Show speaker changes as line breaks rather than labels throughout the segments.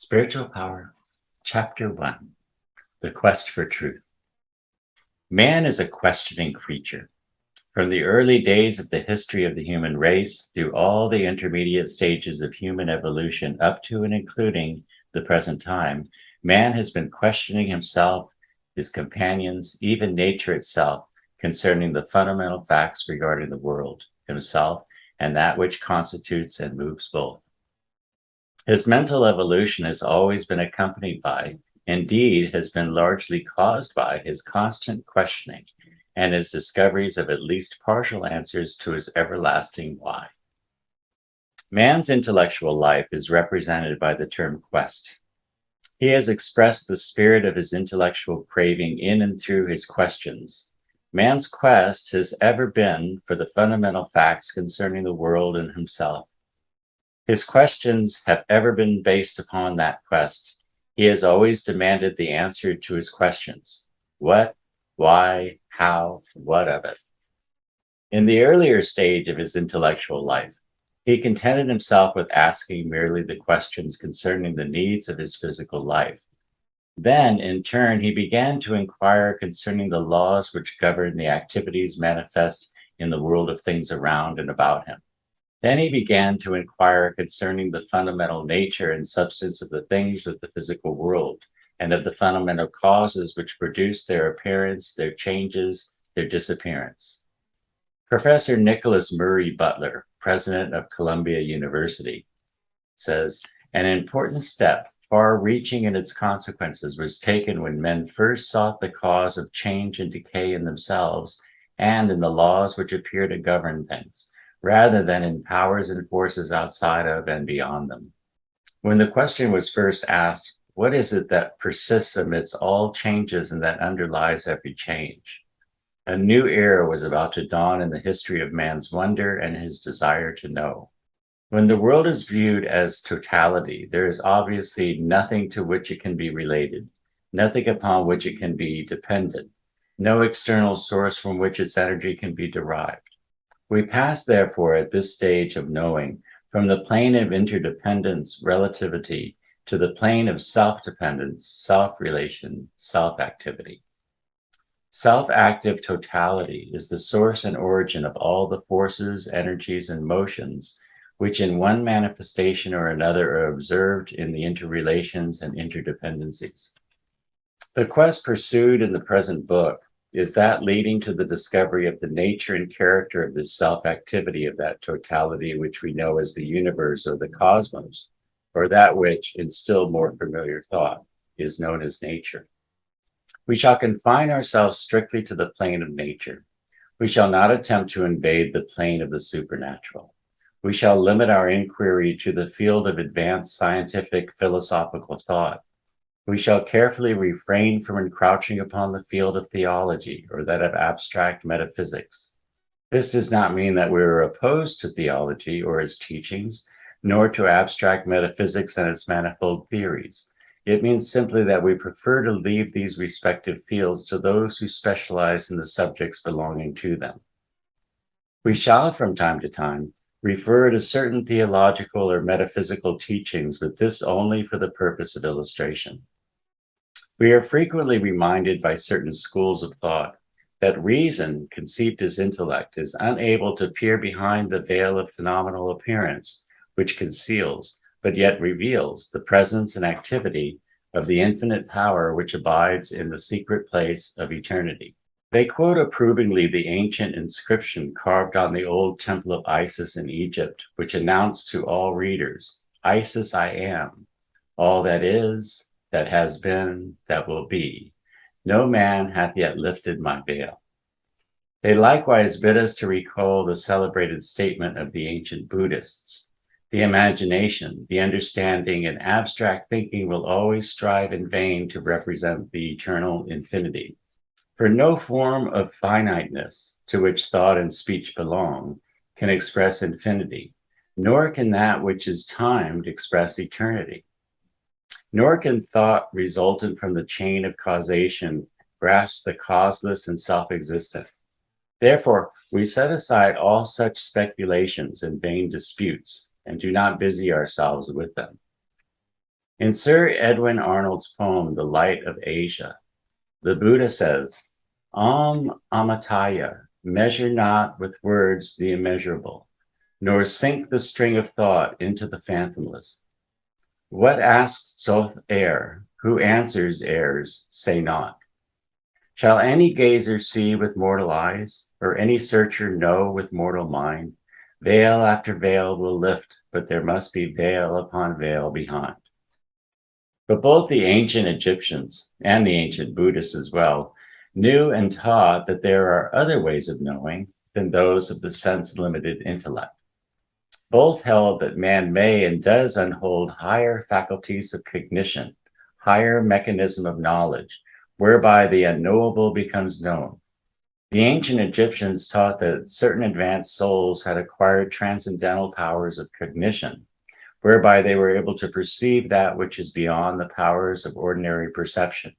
Spiritual Power, Chapter 1, The Quest for Truth. Man is a questioning creature. From the early days of the history of the human race through all the intermediate stages of human evolution up to and including the present time, man has been questioning himself, his companions, even nature itself, concerning the fundamental facts regarding the world, himself, and that which constitutes and moves both. His mental evolution has always been accompanied by, indeed, has been largely caused by his constant questioning and his discoveries of at least partial answers to his everlasting why. Man's intellectual life is represented by the term quest. He has expressed the spirit of his intellectual craving in and through his questions. Man's quest has ever been for the fundamental facts concerning the world and himself. His questions have ever been based upon that quest. He has always demanded the answer to his questions. What, why, how, what of it? In the earlier stage of his intellectual life, he contented himself with asking merely the questions concerning the needs of his physical life. Then, in turn, he began to inquire concerning the laws which govern the activities manifest in the world of things around and about him. Then he began to inquire concerning the fundamental nature and substance of the things of the physical world, and of the fundamental causes which produce their appearance, their changes, their disappearance. Professor Nicholas Murray Butler, president of Columbia University, says, an important step, far-reaching in its consequences, was taken when men first sought the cause of change and decay in themselves and in the laws which appear to govern things, rather than in powers and forces outside of and beyond them. When the question was first asked, what is it that persists amidst all changes and that underlies every change? A new era was about to dawn in the history of man's wonder and his desire to know. When the world is viewed as totality, there is obviously nothing to which it can be related, nothing upon which it can be dependent, no external source from which its energy can be derived. We pass, therefore, at this stage of knowing from the plane of interdependence, relativity, to the plane of self-dependence, self-relation, self-activity. Self-active totality is the source and origin of all the forces, energies, and motions which in one manifestation or another are observed in the interrelations and interdependencies. The quest pursued in the present book is that leading to the discovery of the nature and character of the self-activity of that totality which we know as the universe or the cosmos, or that which, in still more familiar thought, is known as nature. We shall confine ourselves strictly to the plane of nature. We shall not attempt to invade the plane of the supernatural. We shall limit our inquiry to the field of advanced scientific philosophical thought. We shall carefully refrain from encroaching upon the field of theology or that of abstract metaphysics. This does not mean that we are opposed to theology or its teachings, nor to abstract metaphysics and its manifold theories. It means simply that we prefer to leave these respective fields to those who specialize in the subjects belonging to them. We shall, from time to time, refer to certain theological or metaphysical teachings, but this only for the purpose of illustration. We are frequently reminded by certain schools of thought that reason, conceived as intellect, is unable to peer behind the veil of phenomenal appearance, which conceals, but yet reveals, the presence and activity of the infinite power which abides in the secret place of eternity. They quote approvingly the ancient inscription carved on the old temple of Isis in Egypt, which announced to all readers, Isis I am, all that is, that has been, that will be. No man hath yet lifted my veil. They likewise bid us to recall the celebrated statement of the ancient Buddhists. The imagination, the understanding, and abstract thinking will always strive in vain to represent the eternal infinity. For no form of finiteness, to which thought and speech belong, can express infinity, nor can that which is timed express eternity. Nor can thought resultant from the chain of causation grasp the causeless and self-existent. Therefore, we set aside all such speculations and vain disputes, and do not busy ourselves with them. In Sir Edwin Arnold's poem, The Light of Asia, the Buddha says, Amataya, measure not with words the immeasurable, nor sink the string of thought into the fathomless. What asks doth err? Who answers errs? Say not. Shall any gazer see with mortal eyes, or any searcher know with mortal mind? Veil after veil will lift, but there must be veil upon veil behind. But both the ancient Egyptians and the ancient Buddhists as well knew and taught that there are other ways of knowing than those of the sense-limited intellect. Both held that man may and does unfold higher faculties of cognition, higher mechanism of knowledge, whereby the unknowable becomes known. The ancient Egyptians taught that certain advanced souls had acquired transcendental powers of cognition, whereby they were able to perceive that which is beyond the powers of ordinary perception,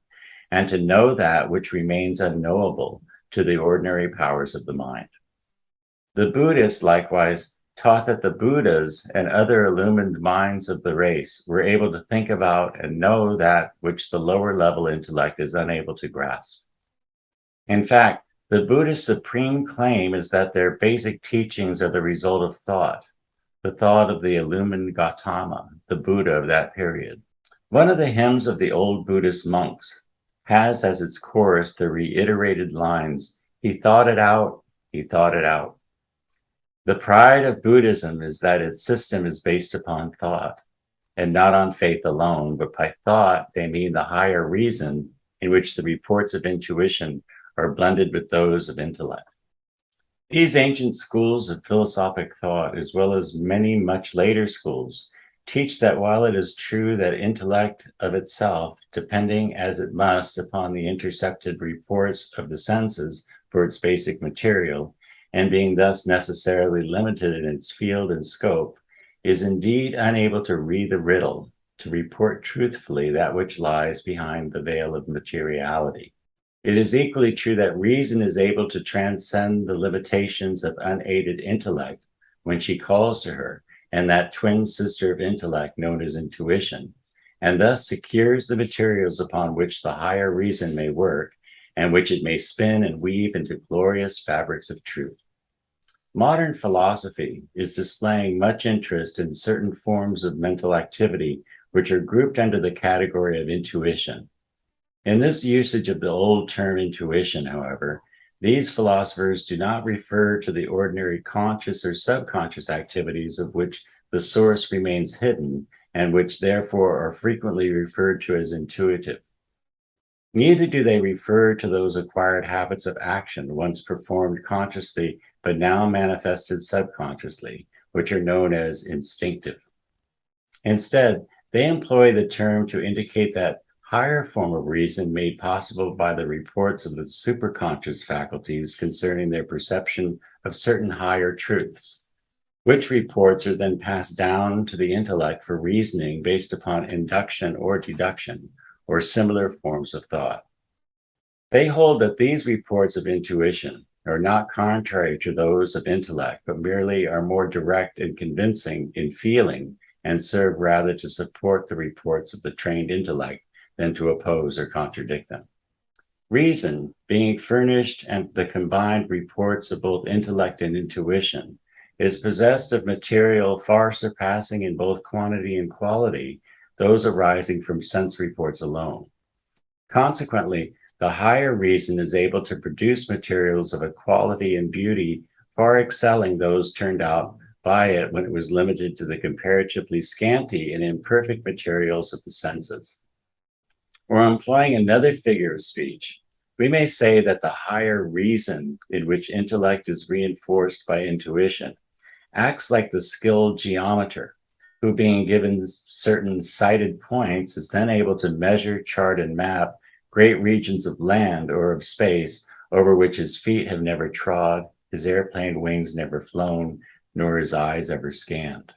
and to know that which remains unknowable to the ordinary powers of the mind. The Buddhists likewise taught that the Buddhas and other illumined minds of the race were able to think about and know that which the lower level intellect is unable to grasp. In fact, the Buddhist supreme claim is that their basic teachings are the result of thought, the thought of the illumined Gautama, the Buddha of that period. One of the hymns of the old Buddhist monks has as its chorus the reiterated lines, "He thought it out, he thought it out." The pride of Buddhism is that its system is based upon thought, and not on faith alone, but by thought they mean the higher reason in which the reports of intuition are blended with those of intellect. These ancient schools of philosophic thought, as well as many much later schools, teach that while it is true that intellect of itself, depending as it must upon the intercepted reports of the senses for its basic material, and being thus necessarily limited in its field and scope, is indeed unable to read the riddle, to report truthfully that which lies behind the veil of materiality. It is equally true that reason is able to transcend the limitations of unaided intellect when she calls to her, and that twin sister of intellect known as intuition, and thus secures the materials upon which the higher reason may work, and which it may spin and weave into glorious fabrics of truth. Modern philosophy is displaying much interest in certain forms of mental activity which are grouped under the category of intuition. In this usage of the old term intuition, however, these philosophers do not refer to the ordinary conscious or subconscious activities of which the source remains hidden and which therefore are frequently referred to as intuitive. Neither do they refer to those acquired habits of action once performed consciously but now manifested subconsciously, which are known as instinctive. Instead, they employ the term to indicate that higher form of reason made possible by the reports of the superconscious faculties concerning their perception of certain higher truths, which reports are then passed down to the intellect for reasoning based upon induction or deduction, or similar forms of thought. They hold that these reports of intuition are not contrary to those of intellect, but merely are more direct and convincing in feeling and serve rather to support the reports of the trained intellect than to oppose or contradict them. Reason, being furnished and the combined reports of both intellect and intuition, is possessed of material far surpassing in both quantity and quality those arising from sense reports alone. Consequently, the higher reason is able to produce materials of a quality and beauty far excelling those turned out by it when it was limited to the comparatively scanty and imperfect materials of the senses. Or employing another figure of speech, we may say that the higher reason in which intellect is reinforced by intuition acts like the skilled geometer, who being given certain sighted points is then able to measure, chart, and map great regions of land or of space over which his feet have never trod, his airplane wings never flown, nor his eyes ever scanned.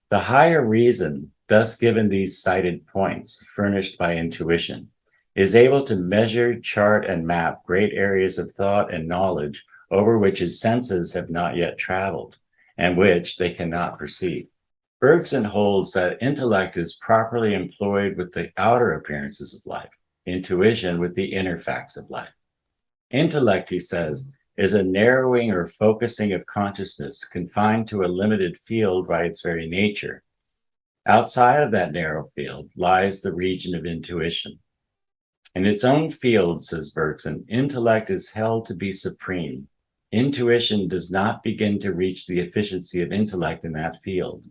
The higher reason, thus given these sighted points furnished by intuition, is able to measure, chart, and map great areas of thought and knowledge over which his senses have not yet traveled, and which they cannot perceive. Bergson holds that intellect is properly employed with the outer appearances of life, intuition with the inner facts of life. Intellect, he says, is a narrowing or focusing of consciousness confined to a limited field by its very nature. Outside of that narrow field lies the region of intuition. In its own field, says Bergson, intellect is held to be supreme. Intuition does not begin to reach the efficiency of intellect in that field.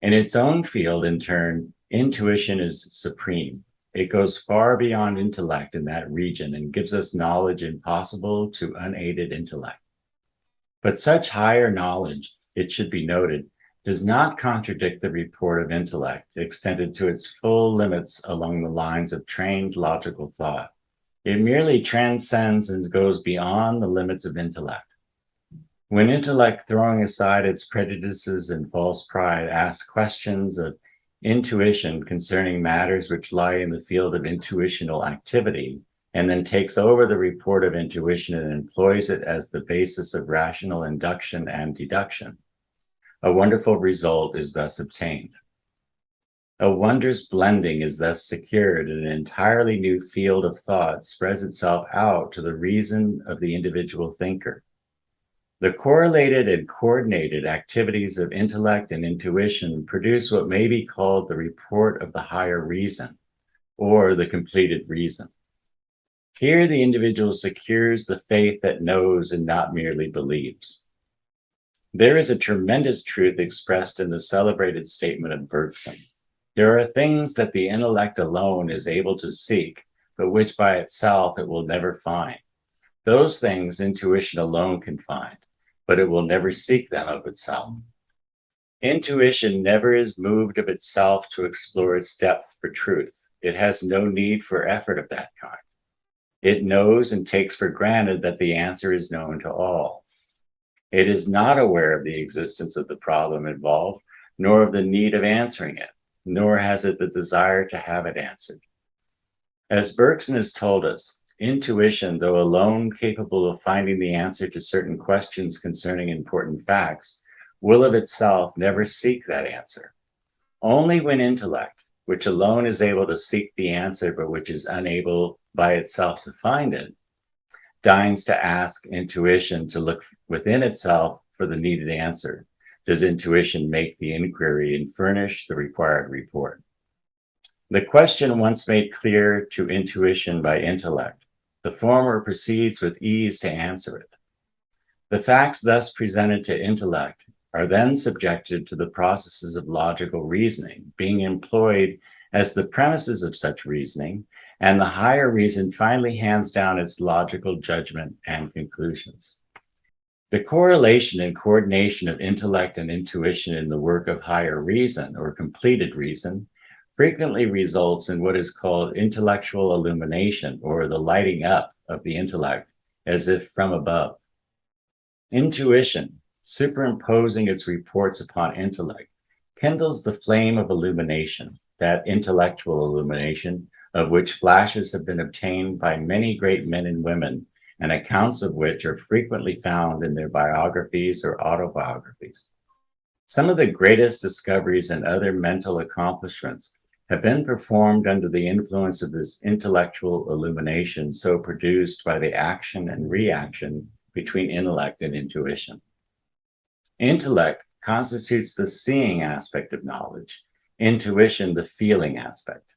In its own field, in turn, intuition is supreme. It goes far beyond intellect in that region and gives us knowledge impossible to unaided intellect. But such higher knowledge, it should be noted, does not contradict the report of intellect extended to its full limits along the lines of trained logical thought. It merely transcends and goes beyond the limits of intellect. When intellect, throwing aside its prejudices and false pride, asks questions of intuition concerning matters which lie in the field of intuitional activity, and then takes over the report of intuition and employs it as the basis of rational induction and deduction, a wonderful result is thus obtained. A wondrous blending is thus secured, and an entirely new field of thought spreads itself out to the reason of the individual thinker. The correlated and coordinated activities of intellect and intuition produce what may be called the report of the higher reason, or the completed reason. Here, the individual secures the faith that knows and not merely believes. There is a tremendous truth expressed in the celebrated statement of Bergson. There are things that the intellect alone is able to seek, but which by itself it will never find. Those things intuition alone can find, but it will never seek them of itself. Intuition never is moved of itself to explore its depth for truth. It has no need for effort of that kind. It knows and takes for granted that the answer is known to all. It is not aware of the existence of the problem involved, nor of the need of answering it, nor has it the desire to have it answered. As Bergson has told us, intuition, though alone capable of finding the answer to certain questions concerning important facts, will of itself never seek that answer. Only when intellect, which alone is able to seek the answer but which is unable by itself to find it, deigns to ask intuition to look within itself for the needed answer, does intuition make the inquiry and furnish the required report. The question once made clear to intuition by intellect, the former proceeds with ease to answer it. The facts thus presented to intellect are then subjected to the processes of logical reasoning, being employed as the premises of such reasoning, and the higher reason finally hands down its logical judgment and conclusions. The correlation and coordination of intellect and intuition in the work of higher reason or completed reason frequently results in what is called intellectual illumination, or the lighting up of the intellect as if from above. Intuition, superimposing its reports upon intellect, kindles the flame of illumination, that intellectual illumination of which flashes have been obtained by many great men and women, and accounts of which are frequently found in their biographies or autobiographies. Some of the greatest discoveries and other mental accomplishments have been performed under the influence of this intellectual illumination so produced by the action and reaction between intellect and intuition. Intellect constitutes the seeing aspect of knowledge, intuition the feeling aspect.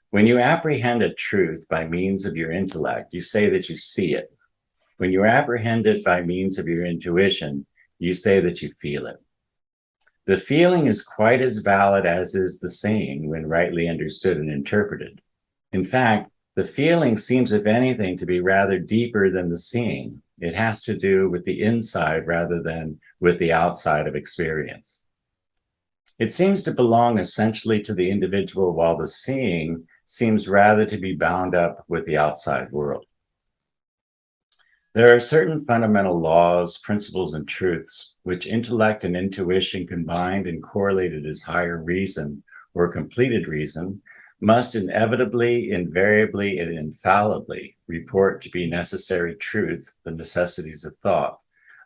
When you apprehend a truth by means of your intellect, you say that you see it. When you apprehend it by means of your intuition, you say that you feel it. The feeling is quite as valid as is the seeing when rightly understood and interpreted. In fact, the feeling seems, if anything, to be rather deeper than the seeing. It has to do with the inside rather than with the outside of experience. It seems to belong essentially to the individual, while the seeing seems rather to be bound up with the outside world. There are certain fundamental laws, principles, and truths which intellect and intuition combined and correlated as higher reason or completed reason must inevitably, invariably, and infallibly report to be necessary truth, the necessities of thought,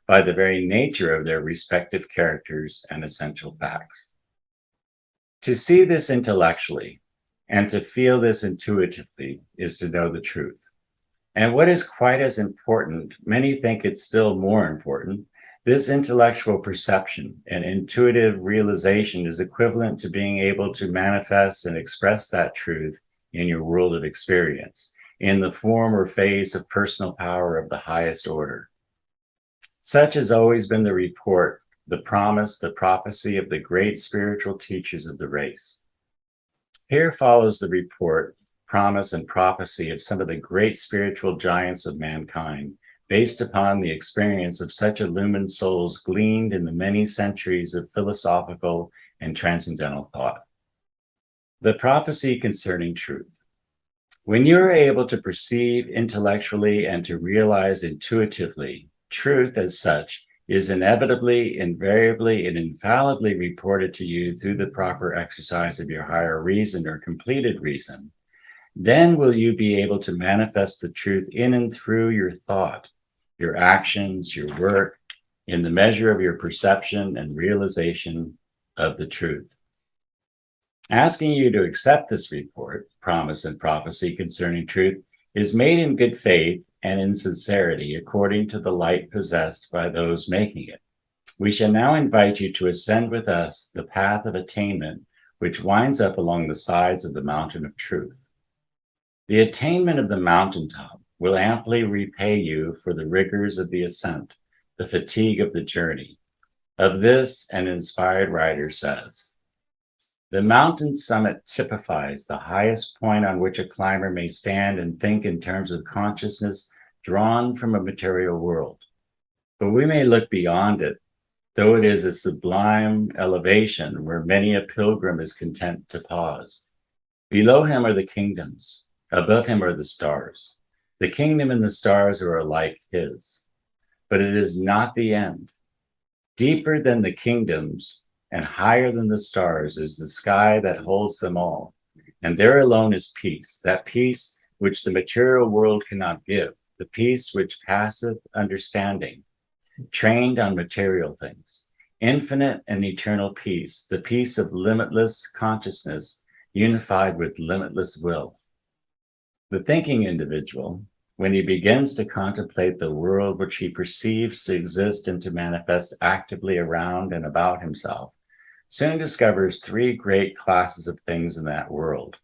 by the very nature of their respective characters and essential facts. To see this intellectually and to feel this intuitively is to know the truth. And what is quite as important, many think it's still more important, this intellectual perception and intuitive realization is equivalent to being able to manifest and express that truth in your world of experience, in the form or phase of personal power of the highest order. Such has always been the report, the promise, the prophecy of the great spiritual teachers of the race. Here follows the report, promise, and prophecy of some of the great spiritual giants of mankind, based upon the experience of such illumined souls gleaned in the many centuries of philosophical and transcendental thought. The prophecy concerning truth. When you are able to perceive intellectually and to realize intuitively, truth as such is inevitably, invariably, and infallibly reported to you through the proper exercise of your higher reason or completed reason, then will you be able to manifest the truth in and through your thought, your actions, your work, in the measure of your perception and realization of the truth. Asking you to accept this report, promise, and prophecy concerning truth is made in good faith and in sincerity according to the light possessed by those making it. We shall now invite you to ascend with us the path of attainment which winds up along the sides of the mountain of truth. The attainment of the mountaintop will amply repay you for the rigors of the ascent, the fatigue of the journey. Of this, an inspired writer says, "The mountain summit typifies the highest point on which a climber may stand and think in terms of consciousness drawn from a material world. But we may look beyond it, though it is a sublime elevation where many a pilgrim is content to pause. Below him are the kingdoms, above him are the stars. The kingdom and the stars are alike his. But it is not the end. Deeper than the kingdoms and higher than the stars is the sky that holds them all. And there alone is peace, that peace which the material world cannot give, the peace which passeth understanding, trained on material things, infinite and eternal peace, the peace of limitless consciousness unified with limitless will. The thinking individual, when he begins to contemplate the world which he perceives to exist and to manifest actively around and about himself, soon discovers three great classes of things in that world.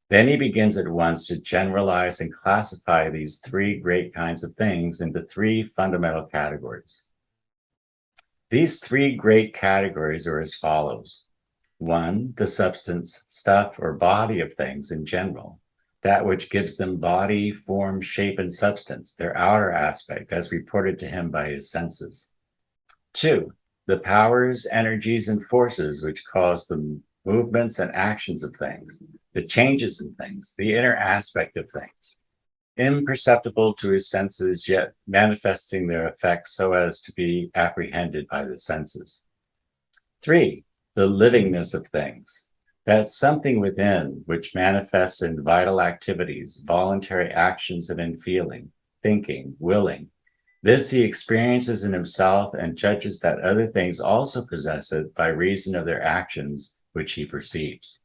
Then he begins at once to generalize and classify these three great kinds of things into three fundamental categories. These three great categories are as follows. One, the substance, stuff, or body of things in general, that which gives them body, form, shape, and substance, their outer aspect, as reported to him by his senses. Two, the powers, energies, and forces which cause the movements and actions of things, the changes in things, the inner aspect of things, imperceptible to his senses, yet manifesting their effects so as to be apprehended by the senses. Three, the livingness of things, that something within which manifests in vital activities, voluntary actions, and in feeling, thinking, willing. This he experiences in himself and judges that other things also possess it by reason of their actions, which he perceives.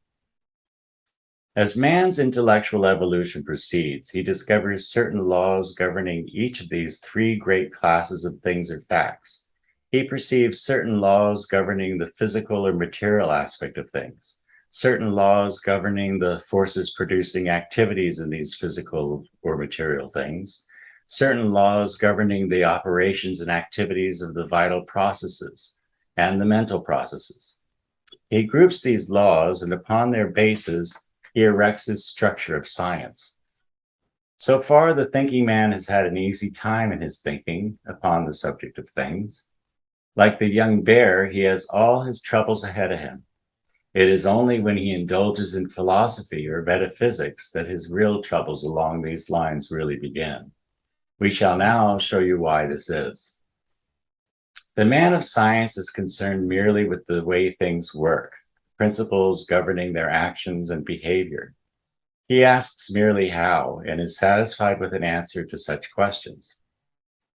As man's intellectual evolution proceeds, he discovers certain laws governing each of these three great classes of things or facts. He perceives certain laws governing the physical or material aspect of things, certain laws governing the forces producing activities in these physical or material things, certain laws governing the operations and activities of the vital processes and the mental processes. He groups these laws, and upon their basis, he erects his structure of science. So far, the thinking man has had an easy time in his thinking upon the subject of things. Like the young bear, he has all his troubles ahead of him. It is only when he indulges in philosophy or metaphysics that his real troubles along these lines really begin. We shall now show you why this is. The man of science is concerned merely with the way things work, principles governing their actions and behavior. He asks merely how and is satisfied with an answer to such questions.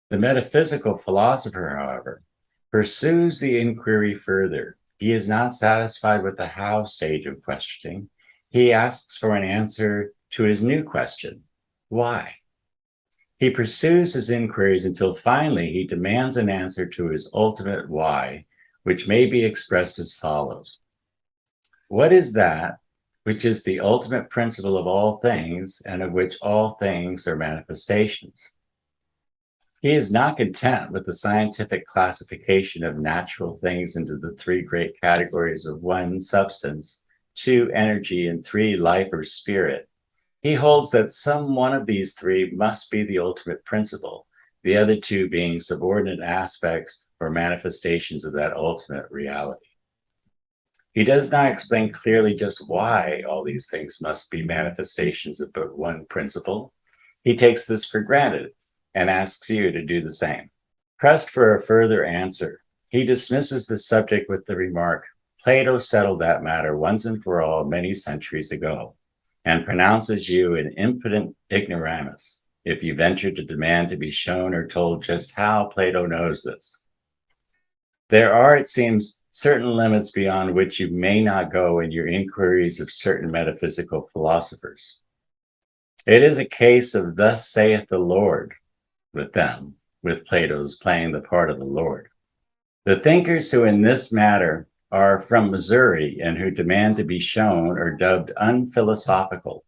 The metaphysical philosopher, however, pursues the inquiry further He is not satisfied with the how stage of questioning. He asks for an answer to his new question, why? He pursues his inquiries until finally he demands an answer to his ultimate why, which may be expressed as follows. What is that which is the ultimate principle of all things and of which all things are manifestations? He is not content with the scientific classification of natural things into the three great categories of one, substance, two, energy, and three, life or spirit. He holds that some one of these three must be the ultimate principle, the other two being subordinate aspects or manifestations of that ultimate reality. He does not explain clearly just why all these things must be manifestations of but one principle. He takes this for granted and asks you to do the same. Pressed for a further answer, he dismisses the subject with the remark, Plato settled that matter once and for all many centuries ago, and pronounces you an impotent ignoramus if you venture to demand to be shown or told just how Plato knows this. There are, it seems, certain limits beyond which you may not go in your inquiries of certain metaphysical philosophers. It is a case of thus saith the Lord with them, with Plato's playing the part of the Lord. The thinkers who in this matter are from Missouri and who demand to be shown are dubbed unphilosophical,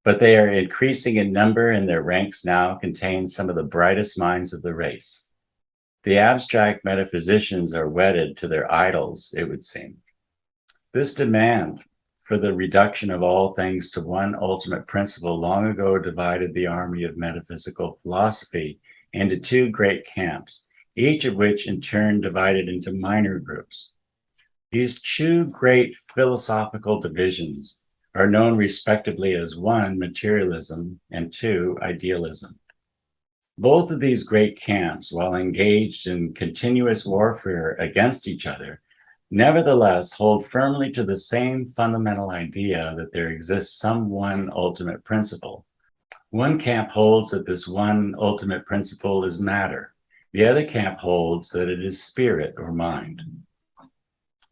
but they are increasing in number and their ranks now contain some of the brightest minds of the race. The abstract metaphysicians are wedded to their idols, it would seem. This demand for the reduction of all things to one ultimate principle long ago divided the army of metaphysical philosophy into two great camps, each of which in turn divided into minor groups. These two great philosophical divisions are known respectively as one, materialism, and two, idealism. Both of these great camps, while engaged in continuous warfare against each other, nevertheless hold firmly to the same fundamental idea that there exists some one ultimate principle. One camp holds that this one ultimate principle is matter. The other camp holds that it is spirit or mind.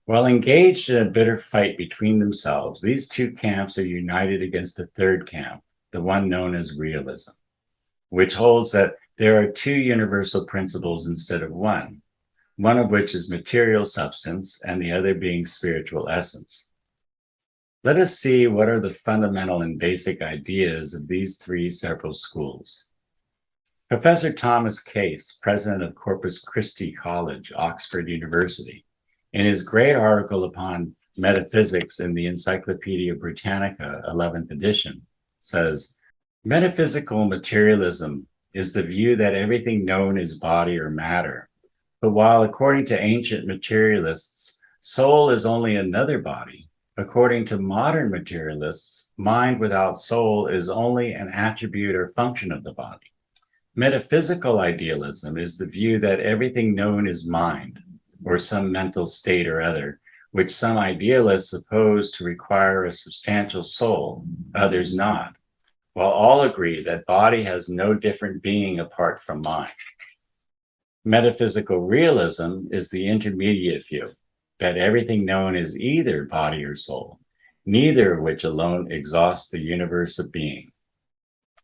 While engaged in a bitter fight between themselves, these two camps are united against a third camp, the one known as realism, which holds that there are two universal principles instead of one of which is material substance and the other being spiritual essence. Let us see what are the fundamental and basic ideas of these three several schools. Professor Thomas Case, president of Corpus Christi College, Oxford University, in his great article upon metaphysics in the Encyclopedia Britannica, 11th edition, says, metaphysical materialism is the view that everything known is body or matter. But while according to ancient materialists, soul is only another body, according to modern materialists, mind without soul is only an attribute or function of the body. Metaphysical idealism is the view that everything known is mind, or some mental state or other, which some idealists suppose to require a substantial soul, others not, while all agree that body has no different being apart from mind. Metaphysical realism is the intermediate view, that everything known is either body or soul, neither of which alone exhausts the universe of being.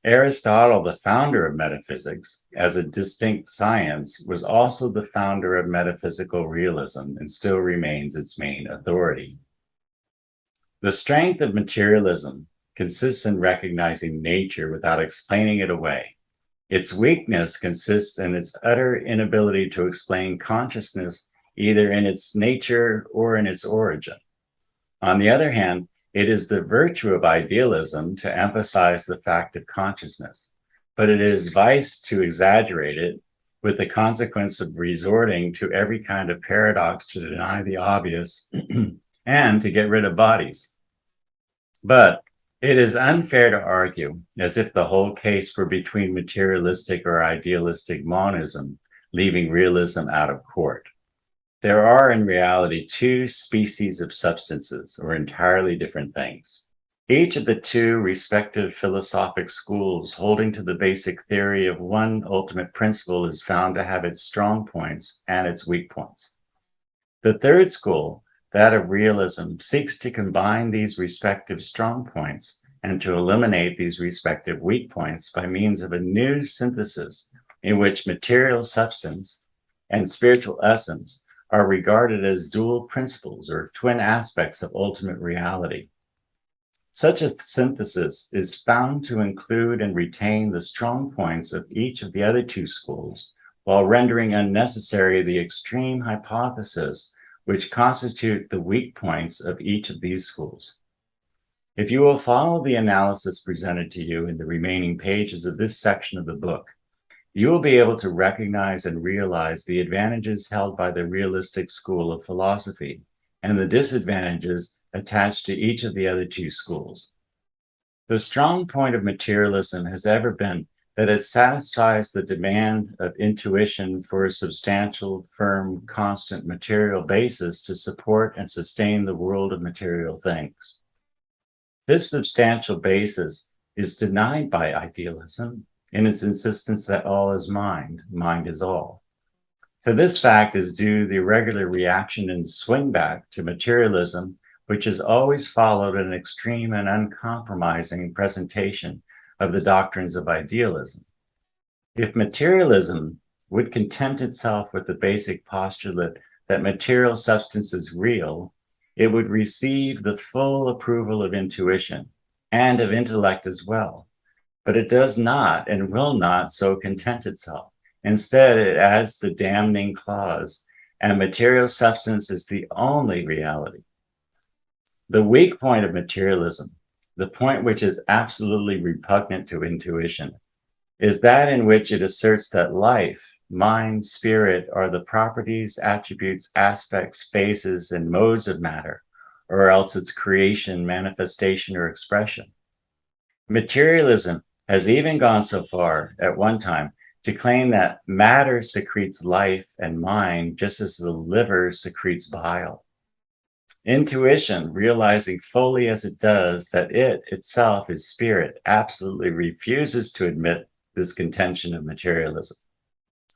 Aristotle, the founder of metaphysics, as a distinct science, was also the founder of metaphysical realism and still remains its main authority. The strength of materialism consists in recognizing nature without explaining it away. Its weakness consists in its utter inability to explain consciousness either in its nature or in its origin. On the other hand, it is the virtue of idealism to emphasize the fact of consciousness, but it is vice to exaggerate it, with the consequence of resorting to every kind of paradox to deny the obvious and to get rid of bodies. But it is unfair to argue as if the whole case were between materialistic or idealistic monism, leaving realism out of court. There are in reality two species of substances, or entirely different things. Each of the two respective philosophic schools holding to the basic theory of one ultimate principle is found to have its strong points and its weak points. The third school, That of realism seeks to combine these respective strong points and to eliminate these respective weak points by means of a new synthesis in which material substance and spiritual essence are regarded as dual principles or twin aspects of ultimate reality. Such a synthesis is found to include and retain the strong points of each of the other two schools, while rendering unnecessary the extreme hypothesis which constitute the weak points of each of these schools. If you will follow the analysis presented to you in the remaining pages of this section of the book, you will be able to recognize and realize the advantages held by the realistic school of philosophy and the disadvantages attached to each of the other two schools. The strong point of materialism has ever been that it satisfies the demand of intuition for a substantial, firm, constant material basis to support and sustain the world of material things. This substantial basis is denied by idealism in its insistence that all is mind, mind is all. To this fact is due the irregular reaction and swing back to materialism, which has always followed an extreme and uncompromising presentation of the doctrines of idealism. If materialism would content itself with the basic postulate that material substance is real, it would receive the full approval of intuition and of intellect as well. But it does not and will not so content itself. Instead, it adds the damning clause, and material substance is the only reality. The weak point of materialism, the point which is absolutely repugnant to intuition, is that in which it asserts that life, mind, spirit are the properties, attributes, aspects, phases, and modes of matter, or else its creation, manifestation, or expression. Materialism has even gone so far at one time to claim that matter secretes life and mind just as the liver secretes bile. Intuition, realizing fully as it does that it itself is spirit, absolutely refuses to admit this contention of materialism.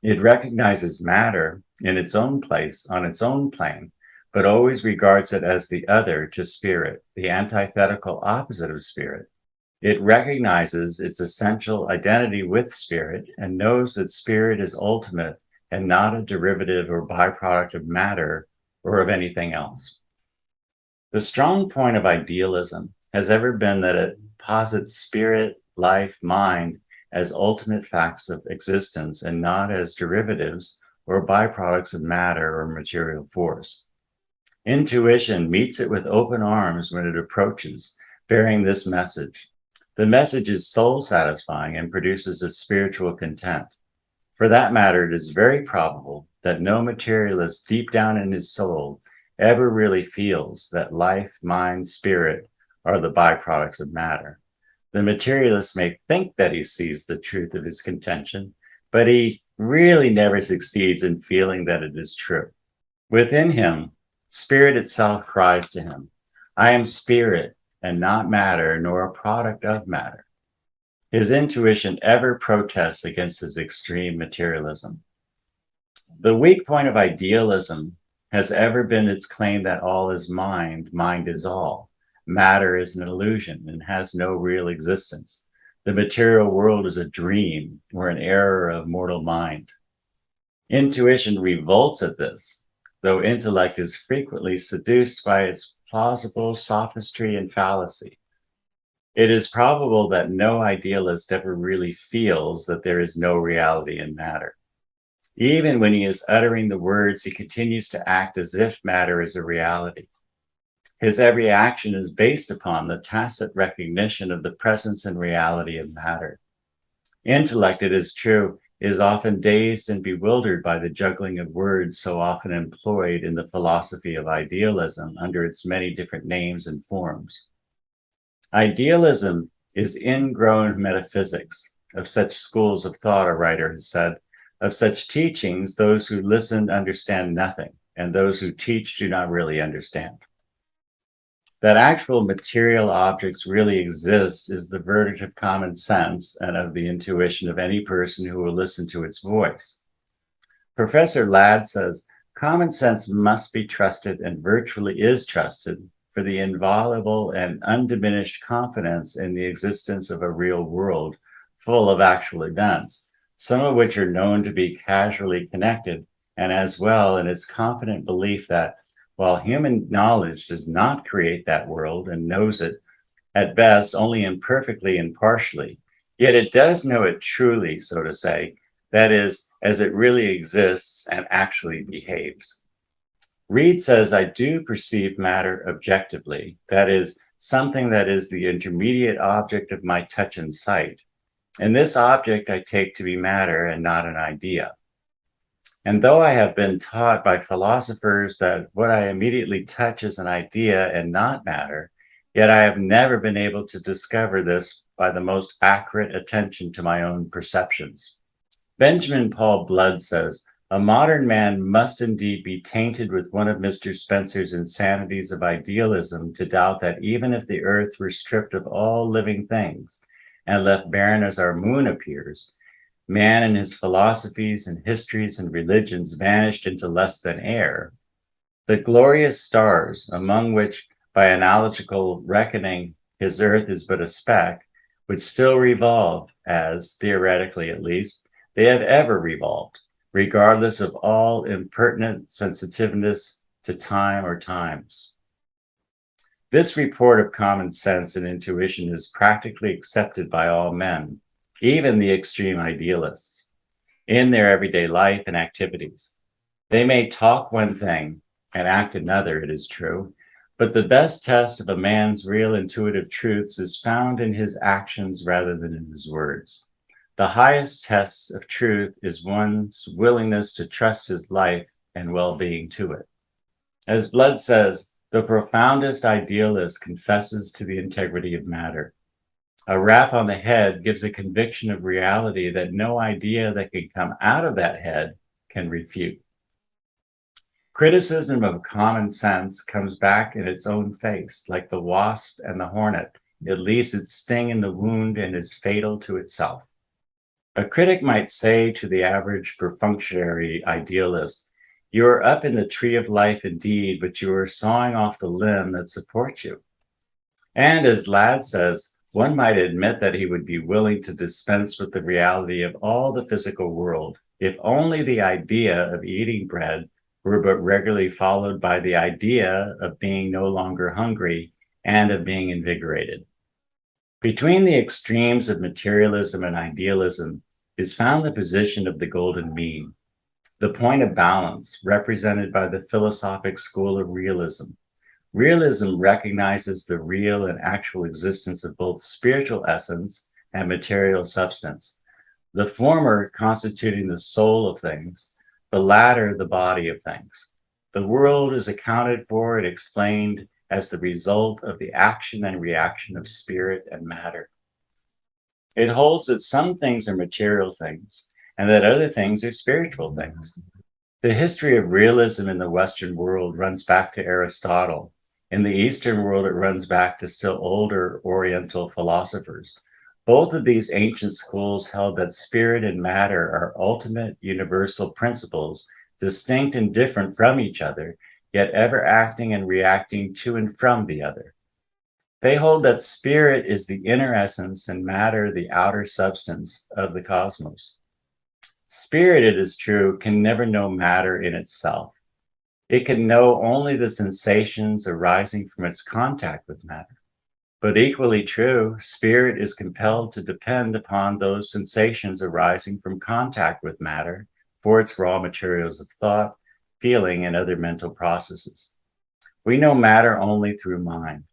It recognizes matter in its own place, on its own plane, but always regards it as the other to spirit, the antithetical opposite of spirit. It recognizes its essential identity with spirit and knows that spirit is ultimate and not a derivative or byproduct of matter or of anything else. The strong point of idealism has ever been that it posits spirit, life, mind as ultimate facts of existence and not as derivatives or byproducts of matter or material force. Intuition meets it with open arms when it approaches, bearing this message. The message is soul satisfying and produces a spiritual content. For that matter, it is very probable that no materialist deep down in his soul ever really feels that life, mind, spirit are the byproducts of matter. The materialist may think that he sees the truth of his contention, but he really never succeeds in feeling that it is true. Within him, spirit itself cries to him, I am spirit and not matter, nor a product of matter. His intuition ever protests against his extreme materialism. The weak point of idealism has ever been its claim that all is mind, mind is all. Matter is an illusion and has no real existence. The material world is a dream or an error of mortal mind. Intuition revolts at this, though intellect is frequently seduced by its plausible sophistry and fallacy. It is probable that no idealist ever really feels that there is no reality in matter. Even when he is uttering the words, he continues to act as if matter is a reality. His every action is based upon the tacit recognition of the presence and reality of matter. Intellect, it is true, is often dazed and bewildered by the juggling of words so often employed in the philosophy of idealism under its many different names and forms. Idealism is ingrown metaphysics. Of such schools of thought, a writer has said, of such teachings, those who listen understand nothing, and those who teach do not really understand. That actual material objects really exist is the verdict of common sense and of the intuition of any person who will listen to its voice. Professor Ladd says, Common sense must be trusted and virtually is trusted for the inviolable and undiminished confidence in the existence of a real world full of actual events, some of which are known to be causally connected, and as well in its confident belief that while human knowledge does not create that world and knows it, at best, only imperfectly and partially, yet it does know it truly, so to say, that is, as it really exists and actually behaves. Reid says, I do perceive matter objectively, that is, something that is the intermediate object of my touch and sight. And this object I take to be matter and not an idea. And though I have been taught by philosophers that what I immediately touch is an idea and not matter, yet I have never been able to discover this by the most accurate attention to my own perceptions. Benjamin Paul Blood says, a modern man must indeed be tainted with one of Mr. Spencer's insanities of idealism to doubt that even if the earth were stripped of all living things and left barren as our moon appears, man and his philosophies and histories and religions vanished into less than air, the glorious stars, among which by analogical reckoning his earth is but a speck, would still revolve as, theoretically at least, they have ever revolved, regardless of all impertinent sensitiveness to time or times. This report of common sense and intuition is practically accepted by all men, even the extreme idealists, in their everyday life and activities. They may talk one thing and act another, it is true, but the best test of a man's real intuitive truths is found in his actions rather than in his words. The highest test of truth is one's willingness to trust his life and well-being to it. As Blood says, the profoundest idealist confesses to the integrity of matter. A rap on the head gives a conviction of reality that no idea that can come out of that head can refute. Criticism of common sense comes back in its own face, like the wasp and the hornet. It leaves its sting in the wound and is fatal to itself. A critic might say to the average perfunctory idealist, you are up in the tree of life indeed, but you are sawing off the limb that supports you. And as Ladd says, one might admit that he would be willing to dispense with the reality of all the physical world, if only the idea of eating bread were but regularly followed by the idea of being no longer hungry and of being invigorated. Between the extremes of materialism and idealism is found the position of the golden mean, the point of balance represented by the philosophic school of realism. Realism recognizes the real and actual existence of both spiritual essence and material substance, the former constituting the soul of things, the latter the body of things. The world is accounted for and explained as the result of the action and reaction of spirit and matter. It holds that some things are material things and that other things are spiritual things. The history of realism in the Western world runs back to Aristotle. In the Eastern world, it runs back to still older Oriental philosophers. Both of these ancient schools held that spirit and matter are ultimate universal principles, distinct and different from each other, yet ever acting and reacting to and from the other. They hold that spirit is the inner essence and matter the outer substance of the cosmos. Spirit, it is true, can never know matter in itself. It can know only the sensations arising from its contact with matter. But equally true, spirit is compelled to depend upon those sensations arising from contact with matter for its raw materials of thought, feeling, and other mental processes. We know matter only through mind,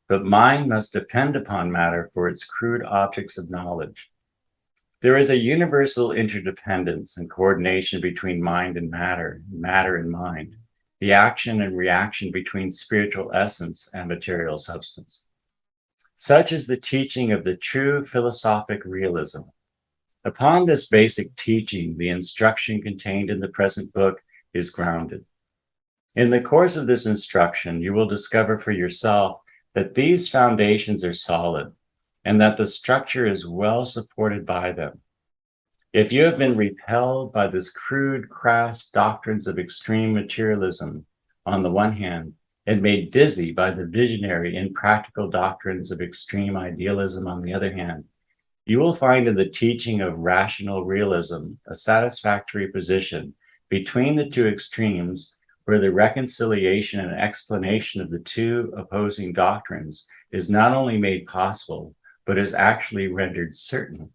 but mind must depend upon matter for its crude objects of knowledge. There is a universal interdependence and coordination between mind and matter and mind, the action and reaction between spiritual essence and material substance. Such is the teaching of the true philosophic realism. Upon this basic teaching, the instruction contained in the present book is grounded. In the course of this instruction, you will discover for yourself that these foundations are solid and that the structure is well supported by them. If you have been repelled by this crude, crass doctrines of extreme materialism on the one hand, and made dizzy by the visionary, impractical doctrines of extreme idealism on the other hand, you will find in the teaching of rational realism a satisfactory position between the two extremes where the reconciliation and explanation of the two opposing doctrines is not only made possible, but is actually rendered certain.